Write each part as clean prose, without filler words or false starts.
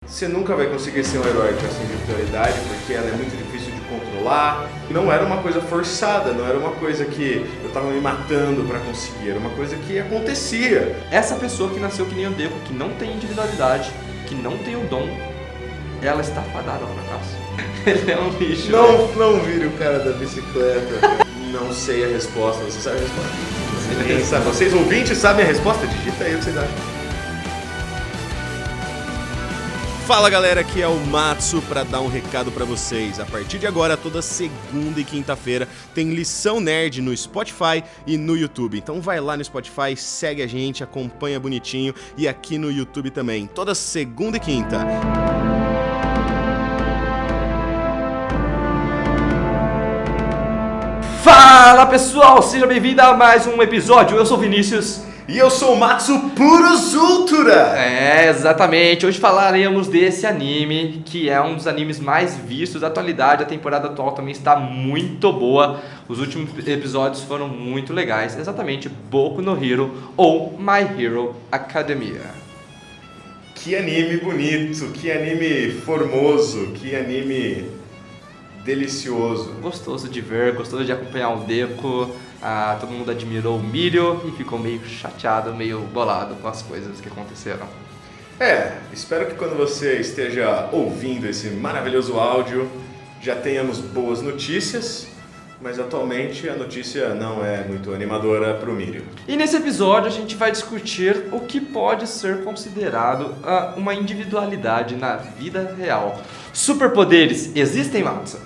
Você nunca vai conseguir ser um herói com essa individualidade, porque ela é muito difícil de controlar. Não era uma coisa forçada, não era uma coisa que eu tava me matando pra conseguir, era uma coisa que acontecia. Essa pessoa que nasceu que nem o Deco, que não tem individualidade, que não tem o dom, ela está fadada ao fracasso. Ele é um lixo. Não vire o cara da bicicleta. Não sei a resposta, você sabe a resposta? Ninguém sabe. Vocês ouvintes sabem a resposta? Digita aí o que vocês acham. Fala galera, aqui é o Matsu para dar um recado para vocês. A partir de agora, toda segunda e quinta-feira, tem Lição Nerd no Spotify e no YouTube. Então vai lá no Spotify, segue a gente, acompanha bonitinho e aqui no YouTube também, toda segunda e quinta. Fala pessoal, seja bem-vindo a mais um episódio. Eu sou o Vinícius. E eu sou o Matsu Puros Ultra! É, exatamente. Hoje falaremos desse anime, que é um dos animes mais vistos da atualidade. A temporada atual também está muito boa. Os últimos episódios foram muito legais. Exatamente, Boku no Hero ou My Hero Academia. Que anime bonito, que anime formoso, que anime delicioso. Gostoso de ver, gostoso de acompanhar o Deco. Todo mundo admirou o Mirio e ficou meio chateado, meio bolado com as coisas que aconteceram. Espero que quando você esteja ouvindo esse maravilhoso áudio, já tenhamos boas notícias, mas atualmente a notícia não é muito animadora para o Mirio. E nesse episódio a gente vai discutir o que pode ser considerado uma individualidade na vida real. Superpoderes existem, Matsu?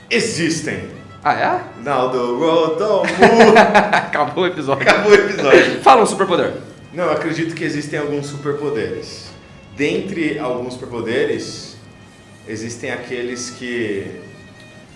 Existem! Ah, é? Now the world don't move. Acabou o episódio. Acabou o episódio. Fala um superpoder. Não, eu acredito que existem alguns superpoderes. Dentre alguns superpoderes, existem aqueles que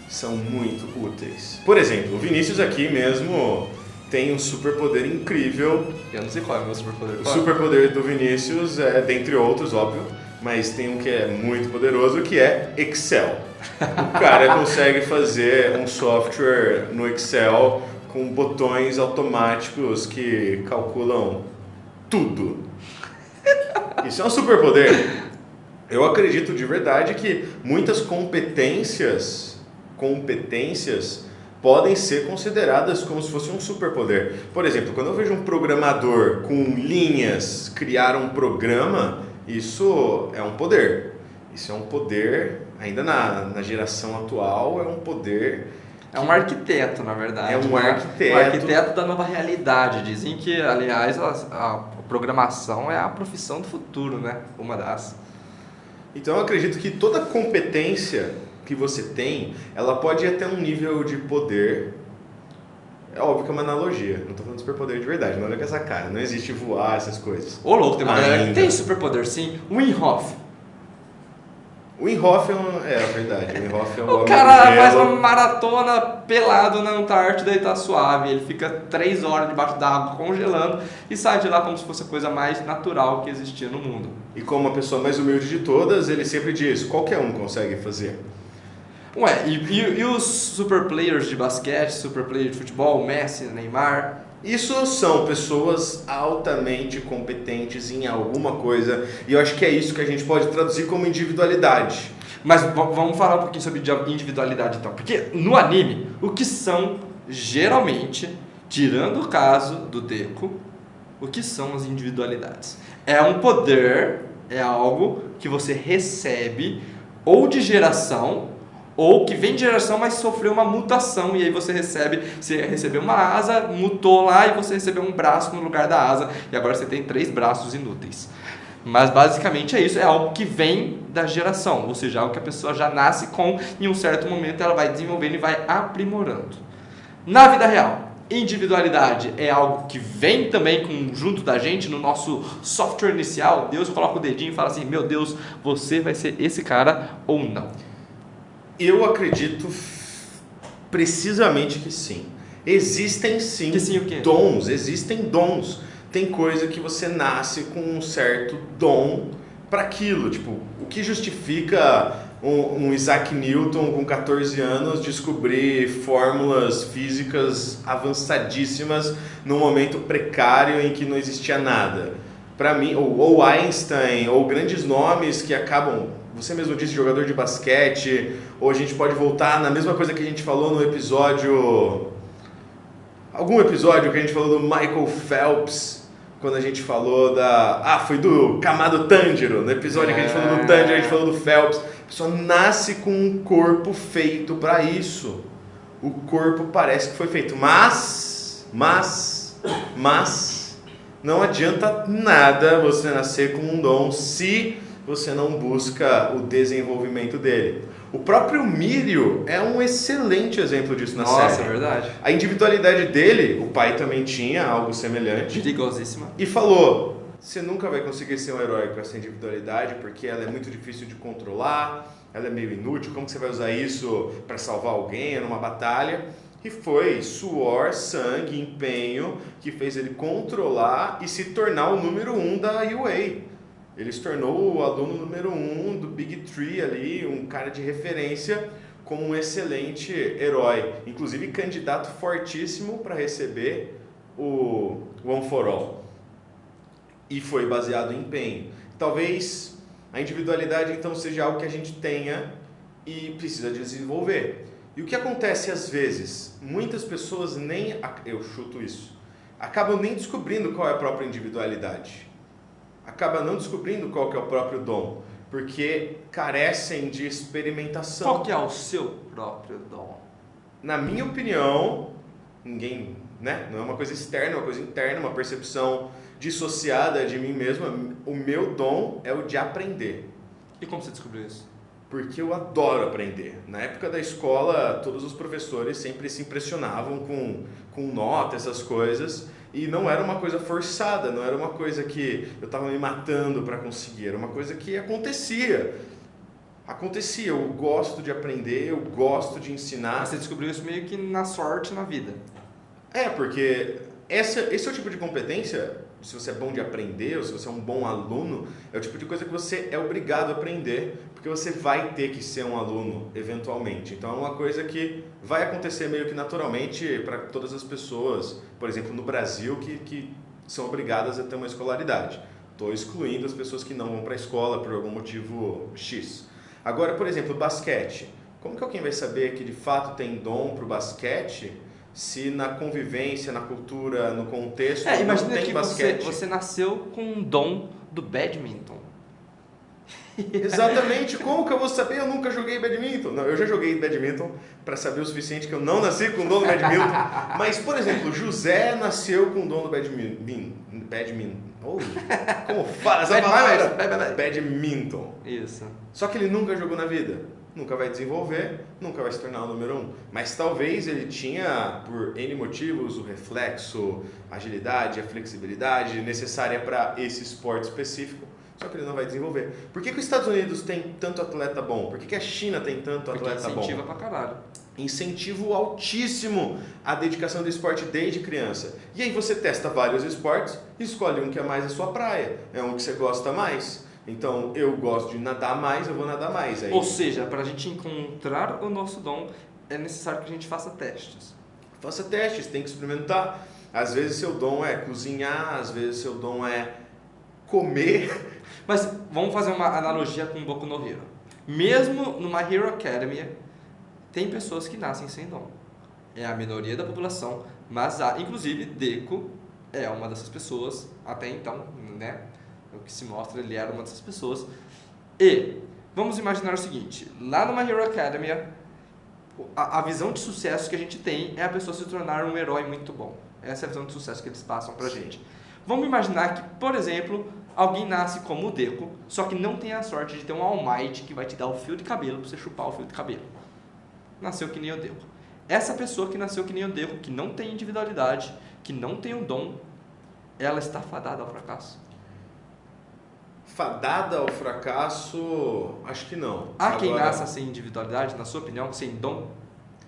são muito úteis. Por exemplo, o Vinícius aqui mesmo tem um superpoder incrível. Eu não sei qual é o meu superpoder. O superpoder do Vinícius é, dentre outros, óbvio, mas tem um que é muito poderoso, que é Excel. O cara consegue fazer um software no Excel com botões automáticos que calculam tudo. Isso é um superpoder. Eu acredito de verdade que muitas competências podem ser consideradas como se fosse um superpoder. Por exemplo, quando eu vejo um programador com linhas criar um programa, isso é um poder. Isso é um poder, ainda na geração atual, é um poder... É um arquiteto, na verdade. É um arquiteto. Um arquiteto da nova realidade. Dizem que, aliás, a programação é a profissão do futuro, né? Uma das. Então eu acredito que toda competência que você tem, ela pode ir até um nível de poder. É óbvio que é uma analogia, não tô falando de superpoder de verdade, não olha com essa cara, não existe voar, essas coisas. Ô louco, tem uma galera que tem superpoder sim. Wim Hof. O Wim Hof é verdade, o Wim Hof é um O cara faz uma maratona pelado na Antártida e tá suave. Ele fica 3 horas debaixo d'água congelando e sai de lá como se fosse a coisa mais natural que existia no mundo. E como a pessoa mais humilde de todas, ele sempre diz, qualquer um consegue fazer. Ué, e os super players de basquete, super players de futebol, Messi, Neymar? Isso são pessoas altamente competentes em alguma coisa, e eu acho que é isso que a gente pode traduzir como individualidade. Mas vamos falar um pouquinho sobre individualidade então, porque no anime, o que são geralmente, tirando o caso do Deco, o que são as individualidades? É um poder, é algo que você recebe ou de geração, ou que vem de geração, mas sofreu uma mutação, e aí você recebeu uma asa, mutou lá, e você recebeu um braço no lugar da asa, e agora você tem 3 braços inúteis. Mas basicamente é isso, é algo que vem da geração, ou seja, algo que a pessoa já nasce com, e em um certo momento ela vai desenvolvendo e vai aprimorando. Na vida real, individualidade é algo que vem também junto da gente, no nosso software inicial. Deus coloca o dedinho e fala assim, meu Deus, você vai ser esse cara ou não? Eu acredito precisamente que sim. Existem sim, que sim o quê? Dons, existem dons. Tem coisa que você nasce com um certo dom para aquilo. Tipo, o que justifica um Isaac Newton com 14 anos descobrir fórmulas físicas avançadíssimas num momento precário em que não existia nada? Para mim, ou Einstein, ou grandes nomes que acabam, você mesmo disse, jogador de basquete, ou a gente pode voltar na mesma coisa que a gente falou no episódio, algum episódio que a gente falou do Michael Phelps, quando a gente falou foi do Kamado Tanjiro, no episódio que a gente falou do Tanjiro, a gente falou do Phelps. A pessoa nasce com um corpo feito para isso. O corpo parece que foi feito, mas não adianta nada você nascer com um dom se você não busca o desenvolvimento dele. O próprio Mirio é um excelente exemplo disso na série. Nossa, é verdade. A individualidade dele, o pai também tinha algo semelhante. Perigosíssima. E falou, você nunca vai conseguir ser um herói com essa individualidade, porque ela é muito difícil de controlar, ela é meio inútil, como que você vai usar isso para salvar alguém numa batalha? E foi suor, sangue, empenho que fez ele controlar e se tornar o número 1 da UA. Ele se tornou o aluno número 1 do Big Tree ali, um cara de referência, como um excelente herói. Inclusive candidato fortíssimo para receber o One for All. E foi baseado em empenho. Talvez a individualidade então seja algo que a gente tenha e precisa desenvolver. E o que acontece às vezes? Muitas pessoas eu chuto isso, acabam nem descobrindo qual é a própria individualidade. Acabam não descobrindo qual que é o próprio dom, porque carecem de experimentação. Qual que é o seu próprio dom? Na minha opinião, ninguém, não é uma coisa externa, é uma coisa interna, uma percepção dissociada de mim mesmo. O meu dom é o de aprender. E como você descobriu isso? Porque eu adoro aprender. Na época da escola, todos os professores sempre se impressionavam com nota, essas coisas, e não era uma coisa forçada, não era uma coisa que eu estava me matando para conseguir, era uma coisa que acontecia. Eu gosto de aprender, eu gosto de ensinar. Mas você descobriu isso meio que na sorte, na vida. Porque esse é o tipo de competência, se você é bom de aprender, ou se você é um bom aluno, é o tipo de coisa que você é obrigado a aprender, porque você vai ter que ser um aluno, eventualmente. Então é uma coisa que vai acontecer meio que naturalmente para todas as pessoas, por exemplo, no Brasil, que são obrigadas a ter uma escolaridade. Estou excluindo as pessoas que não vão para a escola por algum motivo X. Agora, por exemplo, basquete. Como que alguém vai saber que de fato tem dom para o basquete se na convivência, na cultura, no contexto não imagina tem que basquete? você nasceu com um dom do badminton. Exatamente, como que eu vou saber? Eu nunca joguei badminton. Não, eu já joguei badminton para saber o suficiente que eu não nasci com o dom do badminton. Mas, por exemplo, José nasceu com o dom do badminton. Como fala essa palavra? Badminton. Isso. Só que ele nunca jogou na vida. Nunca vai desenvolver, nunca vai se tornar o número 1. Mas talvez ele tinha, por N motivos, o reflexo, a agilidade, a flexibilidade necessária para esse esporte específico. Só que ele não vai desenvolver. Por que os Estados Unidos tem tanto atleta bom? Por que a China tem tanto atleta bom? Incentiva pra caralho. Incentivo altíssimo à dedicação do esporte desde criança. E aí você testa vários esportes e escolhe um que é mais a sua praia. É um que você gosta mais. Então, eu gosto de nadar mais, eu vou nadar mais. Aí, ou seja, para a gente encontrar o nosso dom, é necessário que a gente faça testes. Faça testes, tem que experimentar. Às vezes seu dom é cozinhar, às vezes seu dom é comer. Mas vamos fazer uma analogia com Boku no Hero. Mesmo numa Hero Academy, tem pessoas que nascem sem dom. É a minoria da população, mas inclusive Deku é uma dessas pessoas, até então, o que se mostra, ele era uma dessas pessoas. E vamos imaginar o seguinte, lá numa Hero Academy, a visão de sucesso que a gente tem é a pessoa se tornar um herói muito bom. Essa é a visão de sucesso que eles passam pra gente. Vamos imaginar que, por exemplo, alguém nasce como o Deku, só que não tem a sorte de ter um All Might que vai te dar o fio de cabelo pra você chupar o fio de cabelo. Nasceu que nem o Deku. Essa pessoa que nasceu que nem o Deku, que não tem individualidade, que não tem um dom, ela está fadada ao fracasso? Fadada ao fracasso, acho que não. Quem nasça sem individualidade, na sua opinião, sem dom?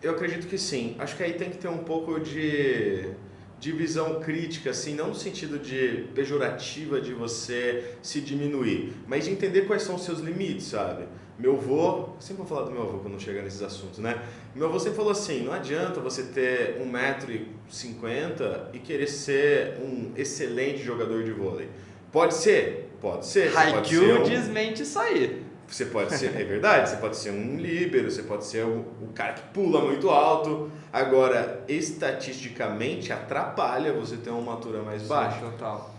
Eu acredito que sim. Acho que aí tem que ter um pouco de visão crítica, assim, não no sentido de pejorativa de você se diminuir, mas de entender quais são os seus limites, sabe? Meu avô, sempre vou falar do meu avô quando chega nesses assuntos, né? Meu avô sempre falou assim, não adianta você ter 1,50 m e querer ser um excelente jogador de vôlei. Pode ser. Você pode Haikyuu desmente isso aí. Você pode ser, é verdade, você pode ser um líbero, você pode ser o cara que pula muito alto. Agora, estatisticamente, atrapalha você ter uma altura mais baixa. Total.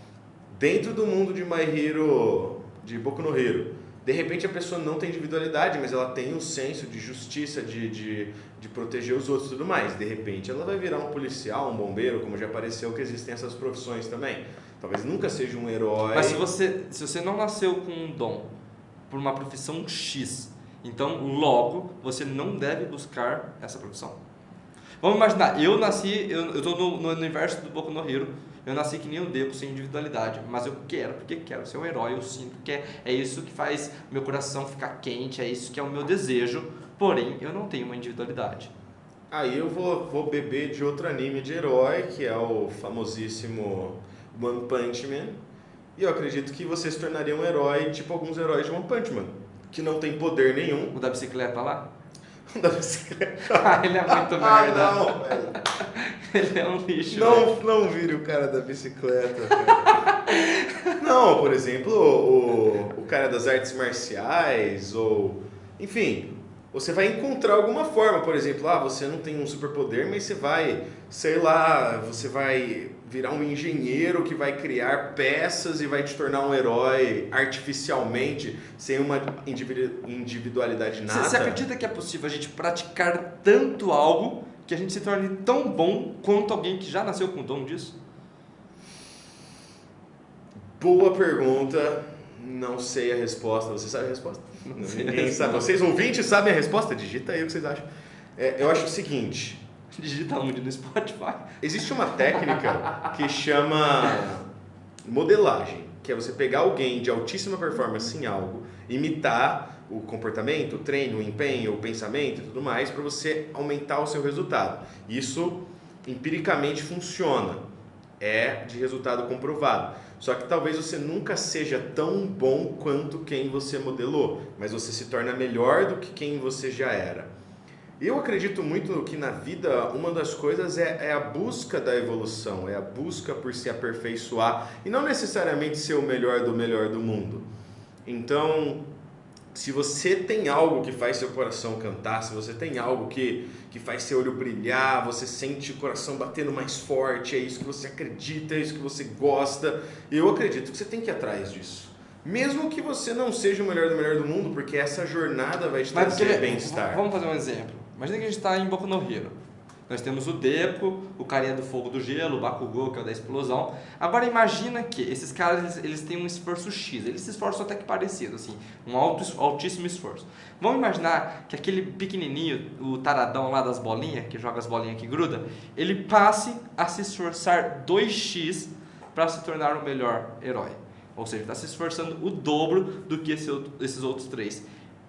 Dentro do mundo de My Hero, de Boku no Hero, de repente a pessoa não tem individualidade, mas ela tem um senso de justiça, de proteger os outros e tudo mais. De repente ela vai virar um policial, um bombeiro, como já apareceu que existem essas profissões também. Talvez nunca seja um herói. Mas se você não nasceu com um dom por uma profissão X, então logo você não deve buscar essa profissão. Vamos imaginar, eu tô no universo do Boku no Hero, eu nasci que nem o Deku, sem individualidade, mas eu quero, porque quero ser um herói, eu sinto que é isso que faz meu coração ficar quente, é isso que é o meu desejo, porém eu não tenho uma individualidade. Aí eu vou beber de outro anime de herói, que é o famosíssimo One Punch Man, e eu acredito que você se tornaria um herói, tipo alguns heróis de One Punch Man, que não tem poder nenhum. O da bicicleta lá? O da bicicleta. Ele é muito merda. Não, velho. Ele é um lixo. Não vire o cara da bicicleta, velho. Não, por exemplo, o cara das artes marciais, ou... Enfim, você vai encontrar alguma forma, por exemplo, você não tem um superpoder, mas você vai, sei lá, você vai virar um engenheiro que vai criar peças e vai te tornar um herói artificialmente, sem uma individualidade nata. Você acredita que é possível a gente praticar tanto algo que a gente se torne tão bom quanto alguém que já nasceu com o dom disso? Boa pergunta. Não sei a resposta. Você sabe a resposta? Não sei. Ninguém sabe. Vocês ouvintes sabem a resposta? Digita aí o que vocês acham. Eu acho o seguinte. Digita onde? No Spotify? Existe uma técnica que chama modelagem, que é você pegar alguém de altíssima performance em algo, imitar o comportamento, o treino, o empenho, o pensamento e tudo mais, para você aumentar o seu resultado. Isso empiricamente funciona, é de resultado comprovado. Só que talvez você nunca seja tão bom quanto quem você modelou, mas você se torna melhor do que quem você já era. Eu acredito muito que na vida uma das coisas é a busca da evolução, é a busca por se aperfeiçoar e não necessariamente ser o melhor do mundo. Então, se você tem algo que faz seu coração cantar, se você tem algo que faz seu olho brilhar, você sente o coração batendo mais forte, é isso que você acredita, é isso que você gosta, eu acredito que você tem que ir atrás disso. Mesmo que você não seja o melhor do mundo, porque essa jornada vai te trazer bem-estar. Vamos fazer um exemplo. Imagina que a gente está em Boku no Hero. Nós temos o Deku, o carinha do fogo do gelo, o Bakugou, que é o da explosão. Agora imagina que esses caras eles têm um esforço X, eles se esforçam até que parecido, assim, um altíssimo esforço. Vamos imaginar que aquele pequenininho, o taradão lá das bolinhas, que joga as bolinhas que gruda, ele passe a se esforçar 2x para se tornar o melhor herói. Ou seja, está se esforçando o dobro do que esses outros 3.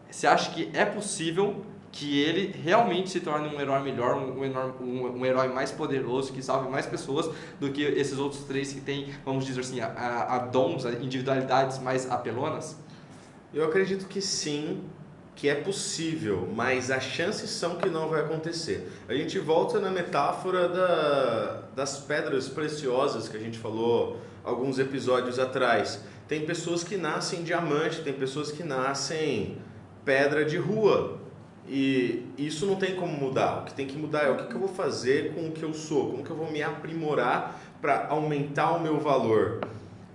Você acha que é possível que ele realmente se torne um herói melhor, um herói mais poderoso, que salve mais pessoas do que esses outros 3 que têm, vamos dizer assim, a dons, a individualidades mais apelonas? Eu acredito que sim, que é possível, mas as chances são que não vai acontecer. A gente volta na metáfora das pedras preciosas que a gente falou alguns episódios atrás. Tem pessoas que nascem diamante, tem pessoas que nascem pedra de rua. E isso não tem como mudar. O que tem que mudar é o que eu vou fazer com o que eu sou, como que eu vou me aprimorar para aumentar o meu valor.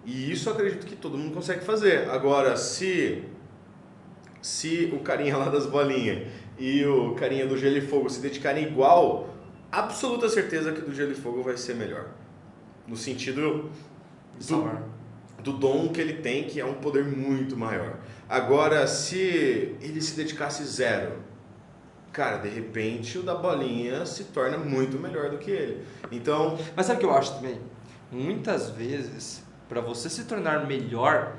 E isso eu acredito que todo mundo consegue fazer. Agora, se o carinha lá das bolinhas e o carinha do gelo e fogo se dedicarem igual, absoluta certeza que do gelo e fogo vai ser melhor. No sentido do dom que ele tem, que é um poder muito maior. Agora, se ele se dedicasse zero, cara, de repente o da bolinha se torna muito melhor do que ele. Então... Mas sabe o que eu acho também? Muitas vezes, para você se tornar melhor,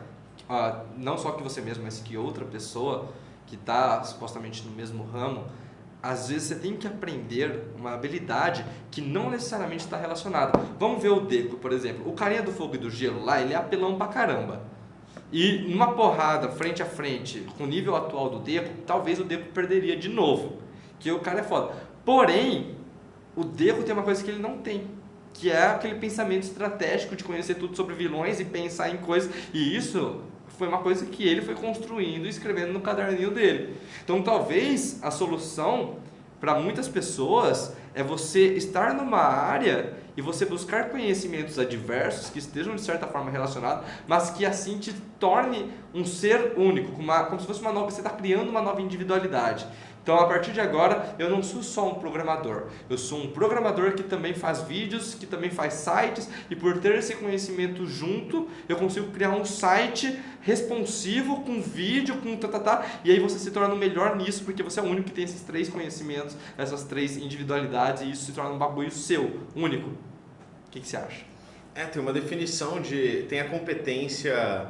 não só que você mesmo, mas que outra pessoa que está supostamente no mesmo ramo, às vezes você tem que aprender uma habilidade que não necessariamente está relacionada. Vamos ver o Deku, por exemplo. O carinha do fogo e do gelo lá, ele é apelão pra caramba. E numa porrada frente a frente, com o nível atual do Deku, talvez o Deku perderia de novo. Que o cara é foda. Porém, o Deku tem uma coisa que ele não tem, que é aquele pensamento estratégico de conhecer tudo sobre vilões e pensar em coisas, e isso foi uma coisa que ele foi construindo e escrevendo no caderninho dele. Então talvez a solução para muitas pessoas é você estar numa área e você buscar conhecimentos adversos que estejam de certa forma relacionados, mas que assim te torne um ser único, como se fosse você está criando uma nova individualidade. Então, a partir de agora, eu não sou só um programador. Eu sou um programador que também faz vídeos, que também faz sites, e por ter esse conhecimento junto, eu consigo criar um site responsivo, com vídeo, com e aí você se torna o melhor nisso, porque você é o único que tem esses 3 conhecimentos, essas 3 individualidades, e isso se torna um bagulho seu, único. O que você acha? Tem uma definição tem a competência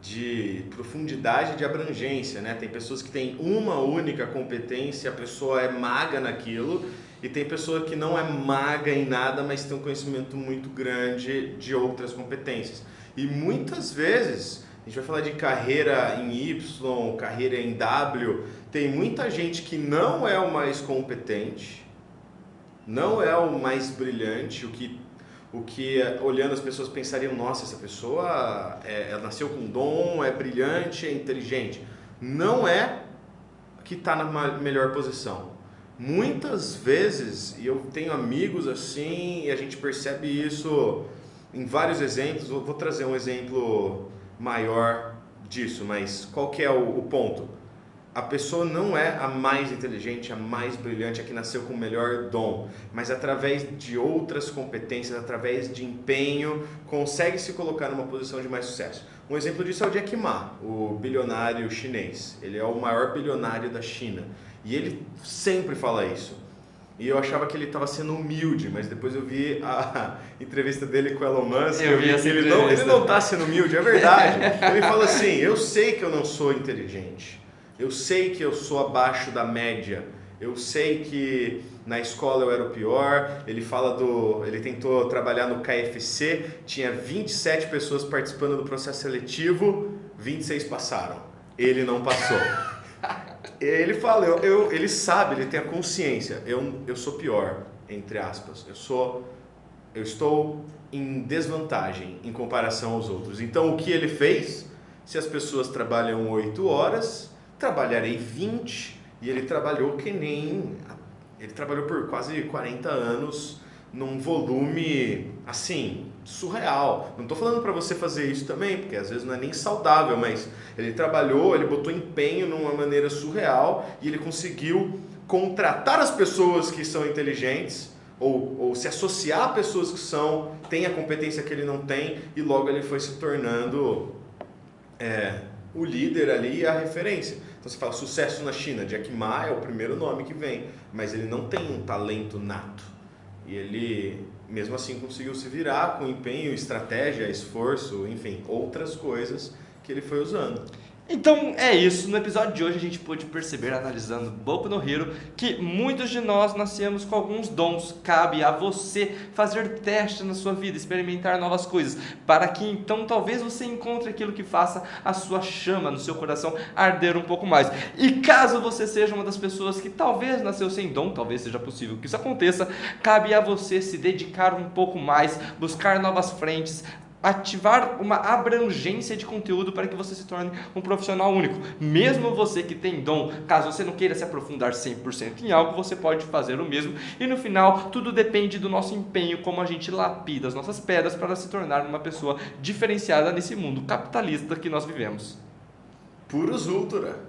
de profundidade, de abrangência, né? Tem pessoas que têm uma única competência, a pessoa é maga naquilo, e tem pessoa que não é maga em nada, mas tem um conhecimento muito grande de outras competências. E muitas vezes, a gente vai falar de carreira em Y, carreira em W, tem muita gente que não é o mais competente, não é o mais brilhante, o que olhando as pessoas pensariam, nossa, essa pessoa ela nasceu com dom, é brilhante, é inteligente. Não é que está na melhor posição. Muitas vezes, e eu tenho amigos assim, e a gente percebe isso em vários exemplos, vou trazer um exemplo maior disso, mas qual que é o ponto? A pessoa não é a mais inteligente, a mais brilhante, a que nasceu com o melhor dom, mas através de outras competências, através de empenho, consegue se colocar numa posição de mais sucesso. Um exemplo disso é o Jack Ma, o bilionário chinês. Ele é o maior bilionário da China e ele sempre fala isso. E eu achava que ele estava sendo humilde, mas depois eu vi a entrevista dele com o Elon Musk, eu vi que ele não está sendo humilde, é verdade. Ele fala assim, eu sei que eu não sou inteligente. Eu sei que eu sou abaixo da média, eu sei que na escola eu era o pior. Ele tentou trabalhar no KFC, tinha 27 pessoas participando do processo seletivo, 26 passaram, ele não passou. Ele fala, ele sabe, ele tem a consciência, eu sou pior, entre aspas, eu estou em desvantagem em comparação aos outros. Então o que ele fez? Se as pessoas trabalham 8 horas... trabalharei 20, e ele trabalhou por quase 40 anos num volume, assim, surreal. Não estou falando para você fazer isso também, porque às vezes não é nem saudável, mas ele trabalhou, ele botou empenho numa maneira surreal, e ele conseguiu contratar as pessoas que são inteligentes, ou se associar a pessoas que têm a competência que ele não tem, e logo ele foi se tornando o líder ali e a referência. Então você fala sucesso na China, Jack Ma é o primeiro nome que vem, mas ele não tem um talento nato. E ele, mesmo assim, conseguiu se virar com empenho, estratégia, esforço, enfim, outras coisas que ele foi usando. Então é isso, no episódio de hoje a gente pôde perceber, analisando Boku no Hero, que muitos de nós nascemos com alguns dons. Cabe a você fazer testes na sua vida, experimentar novas coisas, para que então talvez você encontre aquilo que faça a sua chama no seu coração arder um pouco mais. E caso você seja uma das pessoas que talvez nasceu sem dom, talvez seja possível que isso aconteça, cabe a você se dedicar um pouco mais, buscar novas frentes, ativar uma abrangência de conteúdo para que você se torne um profissional único. Mesmo você que tem dom, caso você não queira se aprofundar 100% em algo, você pode fazer o mesmo. E no final, tudo depende do nosso empenho, como a gente lapida as nossas pedras para se tornar uma pessoa diferenciada nesse mundo capitalista que nós vivemos. Puros Ultra!